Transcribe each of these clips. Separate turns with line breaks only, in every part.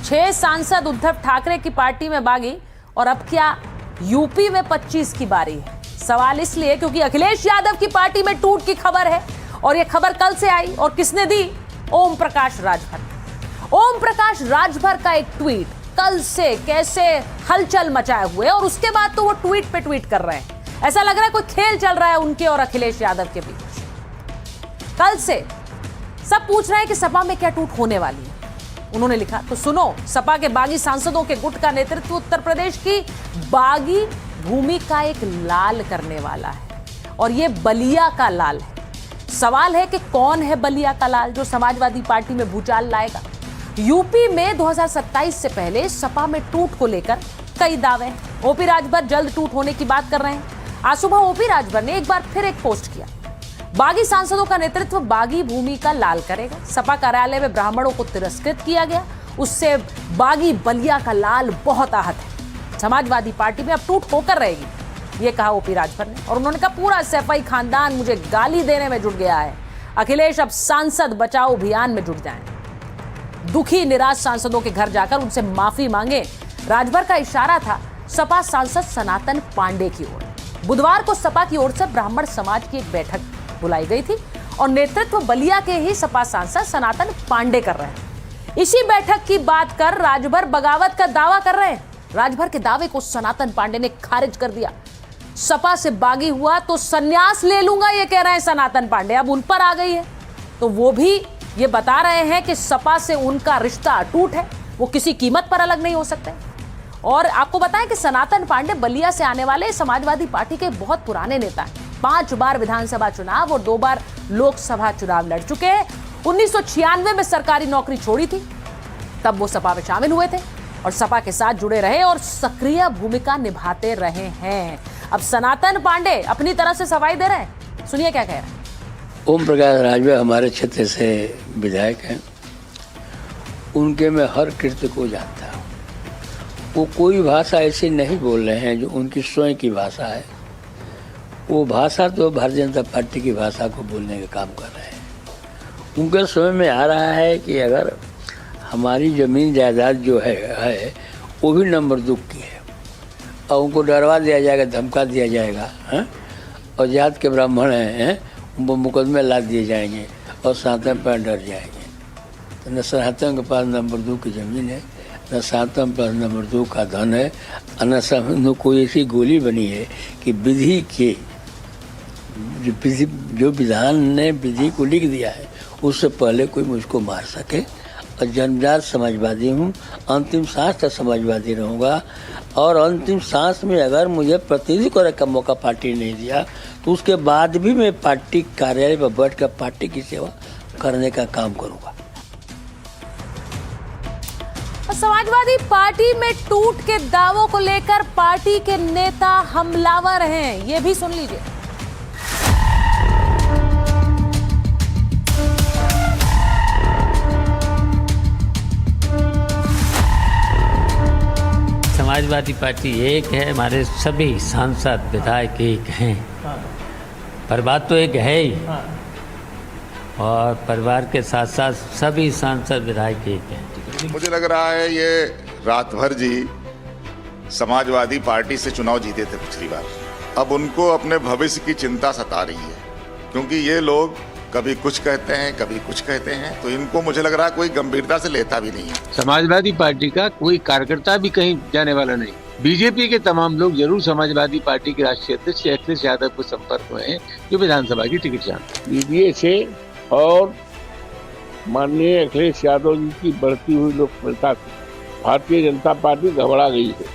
6 सांसद उद्धव ठाकरे की पार्टी में बागी और अब क्या यूपी में 25 की बारी है। सवाल इसलिए क्योंकि अखिलेश यादव की पार्टी में टूट की खबर है और यह खबर कल से आई और किसने दी? ओम प्रकाश राजभर। ओम प्रकाश राजभर का एक ट्वीट कल से कैसे हलचल मचाए हुए और उसके बाद तो वो ट्वीट पे ट्वीट कर रहे हैं। ऐसा लग रहा है कोई खेल चल रहा है उनके और अखिलेश यादव के बीच। कल से सब पूछ रहे हैं कि सपा में क्या टूट होने वाली है। उन्होंने लिखा तो सुनो, सपा के बागी सांसदों के गुट का नेतृत्व उत्तर प्रदेश की बागी भूमि का एक लाल करने वाला है और ये बलिया का लाल है। सवाल है कि कौन है बलिया का लाल जो समाजवादी पार्टी में भूचाल लाएगा। यूपी में 2027 से पहले सपा में टूट को लेकर कई दावे हैं। ओपी राजभर जल्द टूट होने की बात कर रहे हैं। आज सुबह ओपी राजभर ने एक बार फिर एक पोस्ट किया। बागी सांसदों का नेतृत्व बागी भूमि का लाल करेगा। सपा कार्यालय में ब्राह्मणों को तिरस्कृत किया गया, उससे बागी बलिया का लाल बहुत आहत है। समाजवादी पार्टी में अब टूट होकर रहेगी, ये कहा ओपी राजभर ने। और उन्होंने कहा पूरा सैफई खानदान मुझे गाली देने में जुट गया है। अखिलेश अब सांसद बचाओ अभियान में जुट जाएं। दुखी निराश सांसदों के घर जाकर उनसे माफी मांगे। राजभर का इशारा था सपा सांसद सनातन पांडे की ओर। बुधवार को सपा की ओर से ब्राह्मण समाज की एक बैठक बुलाई गई थी और नेतृत्व बलिया के ही सपा सांसद सनातन पांडे कर रहे हैं। इसी बैठक की बात कर राजभर बगावत का दावा कर रहे हैं। राजभर के दावे को सनातन पांडे ने खारिज कर दिया। सपा से बागी हुआ तो संन्यास ले लूंगा, ये कह रहे हैं सनातन पांडे। अब उन पर आ गई है तो वो भी ये बता रहे हैं कि सपा से उनका रिश्ता अटूट है, वो किसी कीमत पर अलग नहीं हो सकते। और आपको बताएं कि सनातन पांडे बलिया से आने वाले समाजवादी पार्टी के बहुत पुराने नेता हैं। 5 बार विधानसभा चुनाव और 2 बार लोकसभा चुनाव लड़ चुके हैं। 1996 में सरकारी नौकरी छोड़ी थी, तब वो सपा में शामिल हुए थे और सपा के साथ जुड़े रहे और सक्रिय भूमिका निभाते रहे हैं। अब सनातन पांडे अपनी तरह से सफाई दे रहे हैं, सुनिए क्या कह रहे हैं।
ओम प्रकाश राजभर हमारे क्षेत्र से विधायक हैं। उनके मैं हर कृत्य को जानता हूँ। वो कोई भाषा ऐसी नहीं बोल रहे हैं जो उनकी स्वयं की भाषा है। वो भाषा तो भारतीय जनता पार्टी की भाषा को बोलने का काम कर रहे हैं। उनके समझ में आ रहा है कि अगर हमारी ज़मीन जायदाद जो है वो भी नंबर 2 की है और उनको डरवा दिया जाएगा, धमका दिया जाएगा, हैं? और जात के ब्राह्मण हैं, उनको मुकदमे ला दिए जाएंगे और सनातन पर डर जाएंगे। तो न सनातन के पास नंबर 2 की ज़मीन है, न सनातन पर नंबर 2 का धन है, न कोई ऐसी गोली बनी है कि विधि के जो विधान ने विधि को लिख दिया है उससे पहले कोई मुझको मार सके। और जन्मजात समाजवादी हूँ, अंतिम सांस तक समाजवादी रहूँगा। और अंतिम सांस में अगर मुझे प्रतिनिधि करने का मौका पार्टी ने नहीं दिया तो उसके बाद भी मैं पार्टी कार्यालय पर बैठकर पार्टी की सेवा करने का काम करूँगा।
समाजवादी पार्टी में टूट के दावों को लेकर पार्टी के नेता हमलावर हैं, ये भी सुन लीजिए।
समाजवादी पार्टी एक है, हमारे सभी सांसद विधायक एक हैं। परिवार तो एक है ही और परिवार के साथ साथ सभी सांसद विधायक एक हैं।
मुझे लग रहा है ये राजभर जी समाजवादी पार्टी से चुनाव जीते थे पिछली बार। अब उनको अपने भविष्य की चिंता सता रही है क्योंकि ये लोग कभी कुछ कहते हैं कभी कुछ कहते हैं, तो इनको मुझे लग रहा है कोई गंभीरता से लेता भी नहीं है।
समाजवादी पार्टी का कोई कार्यकर्ता भी कहीं जाने वाला नहीं। बीजेपी के तमाम लोग जरूर समाजवादी पार्टी के राष्ट्रीय अध्यक्ष अखिलेश यादव के संपर्क में हैं जो विधानसभा की टिकट चाहते हैं।
बीजेपी से और माननीय अखिलेश यादव जी की बढ़ती हुई लोकप्रियता से भारतीय जनता पार्टी घबरा गई है।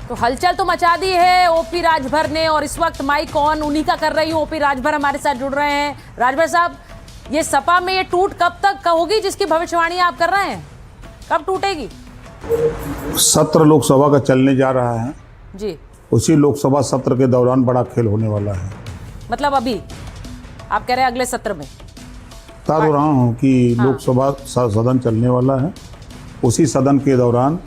तो हलचल तो मचा दी है ओपी राजभर ने और इस वक्त माइक ऑन उन्हीं का कर रही हूँ। ओपी राजभर हमारे साथ जुड़ रहे हैं। राजभर साहब, ये सपा में ये टूट कब तक होगी जिसकी भविष्यवाणी आप कर रहे हैं, कब टूटेगी?
सत्र लोकसभा का चलने जा रहा है
जी,
उसी लोकसभा सत्र के दौरान बड़ा खेल होने वाला है।
मतलब अभी आप कह रहे हैं अगले सत्र में?
बता तो रहा हूँ कि लोकसभा सदन चलने वाला है, उसी सदन के दौरान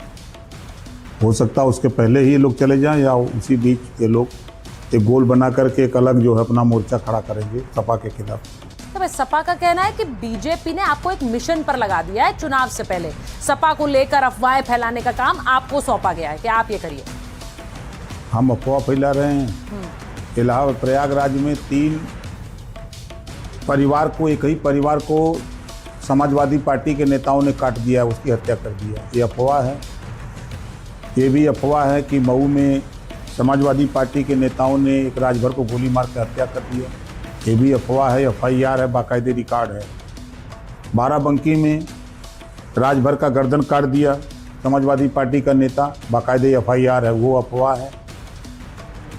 हो सकता है उसके पहले ही ये लोग चले जाएं या उसी बीच ये लोग एक गोल बना करके एक अलग जो है अपना मोर्चा खड़ा करेंगे सपा के खिलाफ।
तो भाई सपा का कहना है कि बीजेपी ने आपको एक मिशन पर लगा दिया है। चुनाव से पहले सपा को लेकर अफवाहें फैलाने का काम आपको सौंपा गया है कि आप ये करिए।
हम अफवाह फैला रहे हैं। इलाहाबाद प्रयागराज में 3 परिवार को, एक ही परिवार को समाजवादी पार्टी के नेताओं ने काट दिया, उसकी हत्या कर दिया। ये अफवाह है। ये भी अफवाह है कि मऊ में समाजवादी पार्टी के नेताओं ने एक राजभर को गोली मार कर हत्या कर दिया। ये भी अफवाह है। FIR है, बाकायदे रिकॉर्ड है। बाराबंकी में राजभर का गर्दन काट दिया समाजवादी पार्टी का नेता, बाकायदे FIR है, वो अफवाह है।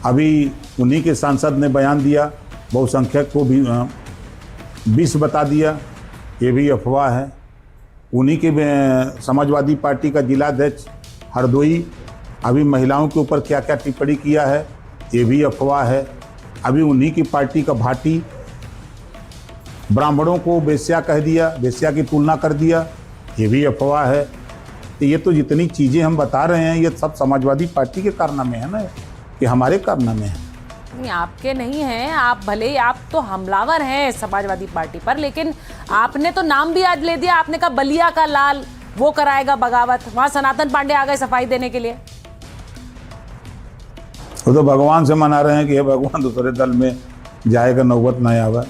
अभी उन्हीं के सांसद ने बयान दिया, बहुसंख्यक को भी 20 बता दिया, ये भी अफवाह है। उन्हीं के समाजवादी पार्टी का जिलाध्यक्ष हरदोई अभी महिलाओं के ऊपर क्या क्या टिप्पणी किया है, ये भी अफवाह है। अभी उन्हीं की पार्टी का भाटी ब्राह्मणों को वेश्या कह दिया, वेश्या की तुलना कर दिया, ये भी अफवाह है। तो ये तो जितनी चीज़ें हम बता रहे हैं ये सब समाजवादी पार्टी के कारनामे है ना, ये हमारे कारनामे हैं।
नहीं, आपके नहीं हैं। आप भले ही आप तो हमलावर हैं समाजवादी पार्टी पर, लेकिन आपने तो नाम भी आज ले दिया। आपने कहा बलिया का लाल वो कराएगा बगावत, वहां सनातन पांडे आ गए सफाई देने के लिए।
वो तो भगवान से मना रहे हैं कि हे भगवान दूसरे दल में जाएगा, नौबत ना आवे।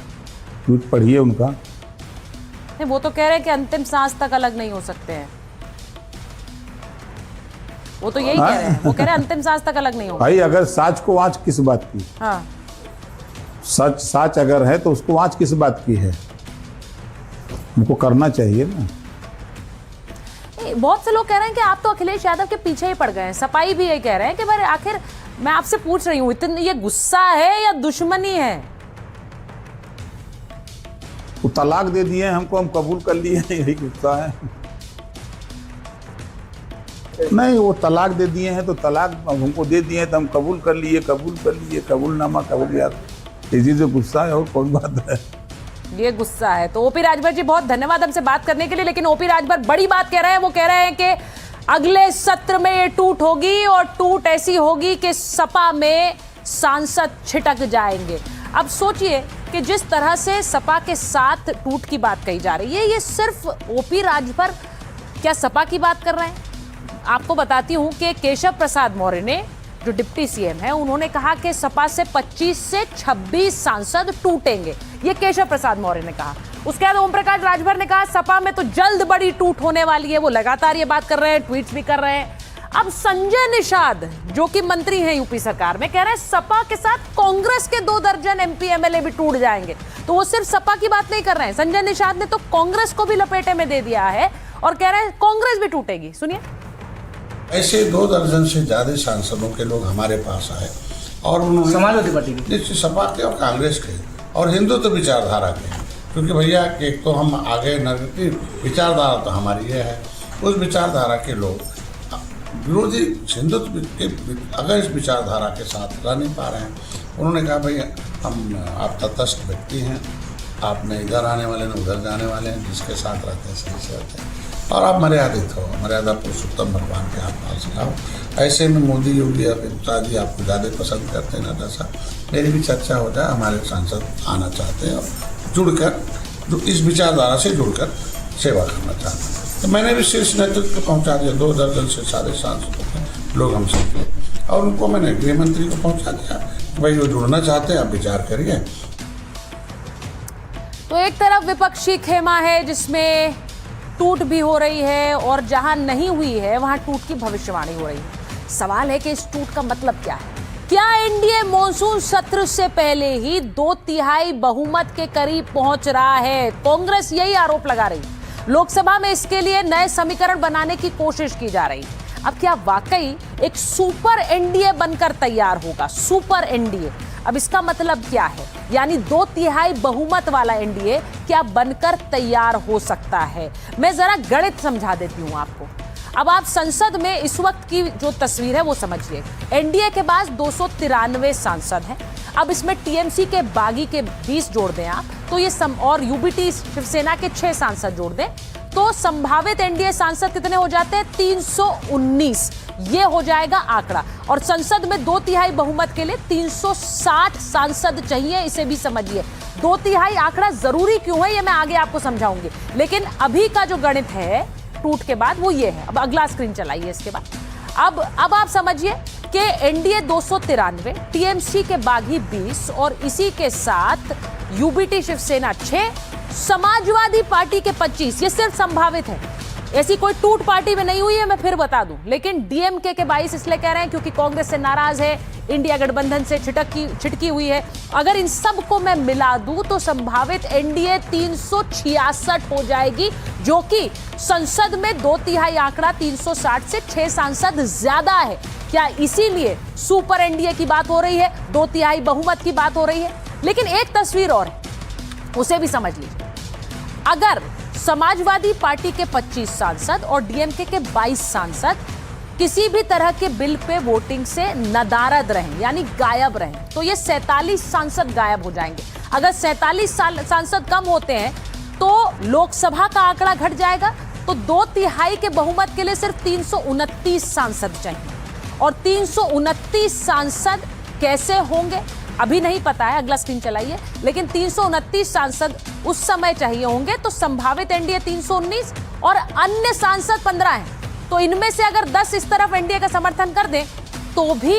कुछ पढ़िए उनका।
नहीं, वो तो कह रहे हैं कि अंतिम सांस तक अलग नहीं हो सकते हैं। वो तो यही कह रहे हैं। वो कह रहे हैं अंतिम सांस तक अलग नहीं होगा।
भाई अगर साच को आँच किस बात की?
हाँ,
सच साच अगर है तो उसको आँच किस बात की है? उनको करना चाहिए ना।
बहुत से लोग कह रहे हैं कि आप तो अखिलेश यादव के पीछे ही पड़ गए हैं। सपाई भी यही कह रहे हैं कि भाई आखिर मैं आपसे पूछ रही हूँ, इतनी ये गुस्सा है या दुश्मनी है?
वो तलाक दे दिए हमको, हम कबूल कर लिए, यही गुस्सा है। नहीं, वो तलाक दे दिए हैं तो तलाक हमको दे दिए हैं तो हम कबूल कर लिए, कबूलनामा कबूलियत, इसी से गुस्सा है और कौन बात है?
ये गुस्सा है। तो ओपी राजभर जी बहुत धन्यवाद हमसे बात करने के लिए। लेकिन ओपी राजभर बड़ी बात कह रहे हैं। वो कह रहे हैं कि अगले सत्र में ये टूट होगी और टूट ऐसी होगी कि सपा में सांसद छिटक जाएंगे। अब सोचिए कि जिस तरह से सपा के साथ टूट की बात कही जा रही है, ये सिर्फ ओपी राजभर क्या सपा की बात कर रहे हैं? आपको बताती हूं कि केशव प्रसाद मौर्य ने, जो डिप्टी सीएम है, उन्होंने कहा कि सपा से 25 से 26 सांसद टूटेंगे। ये केशव प्रसाद मौर्य ने कहा। उसके बाद ओम प्रकाश राजभर ने कहा सपा में तो जल्द बड़ी टूट होने वाली है। वो लगातार ये बात कर रहे हैं, ट्वीट्स भी कर रहे हैं। अब संजय निषाद जो कि मंत्री हैं यूपी सरकार में, कह रहे हैं सपा के साथ कांग्रेस के 2 दर्जन MP MLA भी टूट जाएंगे। तो वो सिर्फ सपा की बात नहीं कर रहे हैं, संजय निषाद ने तो कांग्रेस को भी लपेटे में दे दिया है और कह रहे हैं कांग्रेस भी टूटेगी। सुनिए।
ऐसे 2 दर्जन से ज्यादा सांसदों के लोग हमारे पास आए और उन्होंने
समाजवादी पार्टी के,
सपा के और कांग्रेस के और हिंदुत्व विचारधारा के, क्योंकि भैया एक तो हम आगे नगरीय विचारधारा तो हमारी ये है, उस विचारधारा के लोग विरोधी हिंदुत्व के अगर इस विचारधारा के साथ रह नहीं पा रहे हैं, उन्होंने कहा भैया हम आप तटस्थ व्यक्ति हैं, आप न इधर आने वाले न उधर जाने वाले हैं, जिसके साथ रहते हैं सही से रहते हैं और आप मर्यादित हो, मर्यादा पुरुषोत्तम भगवान के आप पास सिखाओ। ऐसे में मोदी योगी अमित जी आपको ज़्यादा पसंद करते हैं ना। ऐसा मेरी भी चर्चा हो जाए, हमारे सांसद आना चाहते हैं और जुड़कर जो इस विचारधारा से जुड़कर सेवा करना चाहते हैं। तो मैंने भी शीर्ष नेतृत्व पहुँचा दिया, 2 दर्जन से सारे सांसदों के लोग हमसे थे और उनको मैंने गृह मंत्री को पहुँचा दिया कि भाई वो जुड़ना चाहते हैं, आप विचार करिए।
तो एक तरफ विपक्षी खेमा है जिसमें टूट भी हो रही है और जहां नहीं हुई है वहां टूट की भविष्यवाणी हो रही है। सवाल है कि इस टूट का मतलब क्या है? क्या एनडीए मॉनसून सत्र से पहले ही 2/3 बहुमत के करीब पहुंच रहा है? कांग्रेस यही आरोप लगा रही है। लोकसभा में इसके लिए नए समीकरण बनाने की कोशिश की जा रही है। अब क्या वाकई एक सुपर एनडीए बनकर तैयार होगा? सुपर एनडीए, अब इसका मतलब क्या है? यानी 2/3 बहुमत वाला एनडीए क्या बनकर तैयार हो सकता है? मैं जरा गणित समझा देती हूं आपको। अब आप संसद में इस वक्त की जो तस्वीर है वो समझिए। एनडीए के पास 293 सांसद हैं। अब इसमें टीएमसी के बागी के 20 जोड़ दें आप, तो ये और यूबीटी शिवसेना के 6 सांसद जोड़ दें तो संभावित एनडीए सांसद कितने हो जाते हैं? 319। ये हो जाएगा आंकड़ा। और संसद में 2/3 बहुमत के लिए 360 सांसद चाहिए, इसे भी समझिए। 2/3 आंकड़ा जरूरी क्यों है ये मैं आगे आपको समझाऊंगी, लेकिन अभी का जो गणित है टूट के बाद वो ये है। अब अगला स्क्रीन चलाइए इसके बाद। अब आप समझिए कि एनडीए 293, टीएमसी के बागी 20 और इसी के साथ यूबीटी शिवसेना 6, समाजवादी पार्टी के 25। ये सिर्फ संभावित है, ऐसी कोई टूट पार्टी में नहीं हुई है, मैं फिर बता दूं। लेकिन डीएमके के 22 इसलिए कह रहे हैं क्योंकि कांग्रेस से नाराज है, इंडिया गठबंधन से छिटकी हुई है। अगर इन सब को मैं मिला दूं तो संभावित एनडीए 366 हो जाएगी, जो कि संसद में 2/3 आंकड़ा 360 से 6 सांसद ज्यादा है। क्या इसीलिए सुपर एनडीए की बात हो रही है, 2/3 बहुमत की बात हो रही है? लेकिन एक तस्वीर और है, उसे भी समझ लीजिए। अगर समाजवादी पार्टी के 25 सांसद और डीएमके के 22 सांसद किसी भी तरह के बिल पे वोटिंग से नदारद रहें, यानी गायब रहें, तो ये 47 सांसद गायब हो जाएंगे। अगर 47 सांसद कम होते हैं तो लोकसभा का आंकड़ा घट जाएगा, तो 2/3 के बहुमत के लिए सिर्फ 329 सांसद चाहिए। और 329 सांसद कैसे होंगे अभी नहीं पता है, अगला स्क्रीन चलाइए। लेकिन 329 सांसद उस समय चाहिए होंगे, तो संभावित एनडीए 319 और अन्य सांसद 15 हैं। तो इनमें से अगर 10 इस तरफ एनडीए का समर्थन कर दें तो भी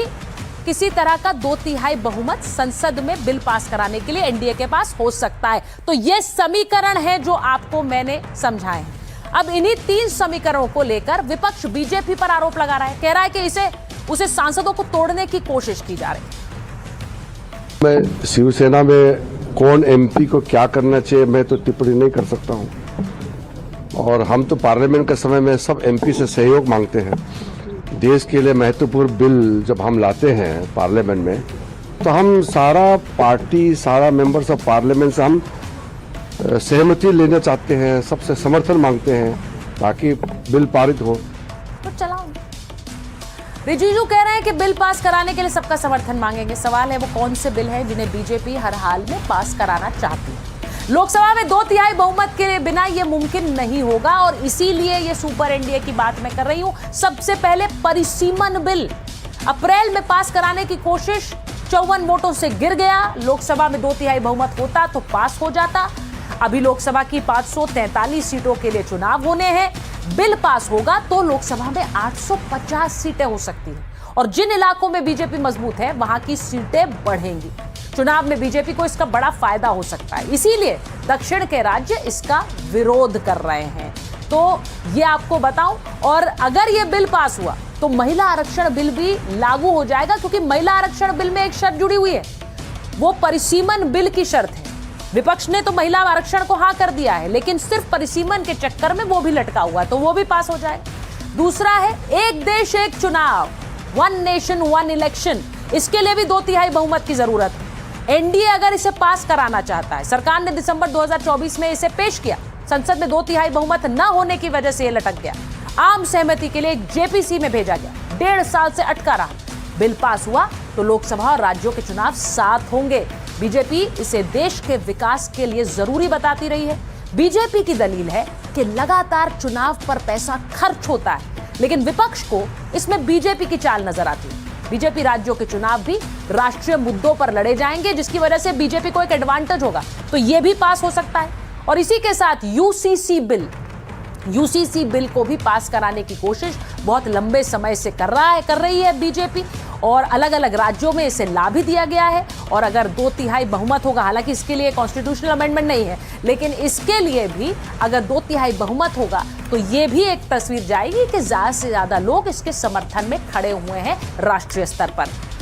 किसी तरह का 2/3 बहुमत संसद में बिल पास कराने के लिए एनडीए के पास हो सकता है। तो ये समीकरण है जो आपको मैंने समझाए हैं। अब इन्हीं 3 समीकरणों को लेकर विपक्ष बीजेपी पर आरोप लगा रहा है, कह रहा है कि उसे सांसदों को तोड़ने की कोशिश की जा रही है।
मैं शिवसेना में कौन एमपी को क्या करना चाहिए मैं तो टिप्पणी नहीं कर सकता हूं, और हम तो पार्लियामेंट के समय में सब एमपी से सहयोग मांगते हैं। देश के लिए महत्वपूर्ण बिल जब हम लाते हैं पार्लियामेंट में, तो हम सारा पार्टी, सारा मेंबर्स ऑफ पार्लियामेंट से हम सहमति लेना चाहते हैं, सबसे समर्थन मांगते हैं ताकि बिल पारित हो।
तो चलाओ। रिजिजू कह रहे हैं कि बिल पास कराने के लिए सबका समर्थन मांगेंगे। सवाल है वो कौन से बिल हैं जिन्हें बीजेपी हर हाल में पास कराना चाहती है। लोकसभा में 2/3 बहुमत के बिना यह मुमकिन नहीं होगा, और इसीलिए ये सुपर एनडीए की बात मैं कर रही हूं। सबसे पहले परिसीमन बिल अप्रैल में पास कराने की कोशिश 54 वोटों से गिर गया। लोकसभा में 2/3 बहुमत होता तो पास हो जाता। अभी लोकसभा की 543 सीटों के लिए चुनाव होने हैं। बिल पास होगा तो लोकसभा में 850 सीटें हो सकती हैं, और जिन इलाकों में बीजेपी मजबूत है वहां की सीटें बढ़ेंगी। चुनाव में बीजेपी को इसका बड़ा फायदा हो सकता है, इसीलिए दक्षिण के राज्य इसका विरोध कर रहे हैं। तो ये आपको बताऊं, और अगर ये बिल पास हुआ तो महिला आरक्षण बिल भी लागू हो जाएगा, क्योंकि महिला आरक्षण बिल में एक शर्त जुड़ी हुई है, वो परिसीमन बिल की शर्त है। विपक्ष ने तो महिला आरक्षण को हाँ कर दिया है, लेकिन सिर्फ परिसीमन के चक्कर में वो भी लटका हुआ, तो वो भी पास हो जाए। दूसरा है एक देश एक चुनाव, 1 नेशन 1 इलेक्शन, इसके लिए भी 2/3 बहुमत की जरूरत है। एनडीए अगर इसे पास कराना चाहता है, सरकार ने दिसंबर 2024 में इसे पेश किया, संसद में 2/3 बहुमत न होने की वजह से यह लटक गया। आम सहमति के लिए जेपीसी में भेजा गया, 1.5 साल से अटका रहा। बिल पास हुआ तो लोकसभा और राज्यों के चुनाव साथ होंगे। बीजेपी इसे देश के विकास के लिए जरूरी बताती रही है। बीजेपी की दलील है कि लगातार चुनाव पर पैसा खर्च होता है, लेकिन विपक्ष को इसमें बीजेपी की चाल नजर आती है। बीजेपी राज्यों के चुनाव भी राष्ट्रीय मुद्दों पर लड़े जाएंगे, जिसकी वजह से बीजेपी को एक एडवांटेज होगा, तो यह भी पास हो सकता है। और इसी के साथ यूसीसी बिल को भी पास कराने की कोशिश बहुत लंबे समय से कर रही है बीजेपी, और अलग अलग राज्यों में इसे ला भी दिया गया है। और अगर 2/3 बहुमत होगा, हालांकि इसके लिए कॉन्स्टिट्यूशनल अमेंडमेंट नहीं है, लेकिन इसके लिए भी अगर 2/3 बहुमत होगा तो ये भी एक तस्वीर जाएगी कि ज्यादा से ज्यादा लोग इसके समर्थन में खड़े हुए हैं राष्ट्रीय स्तर पर।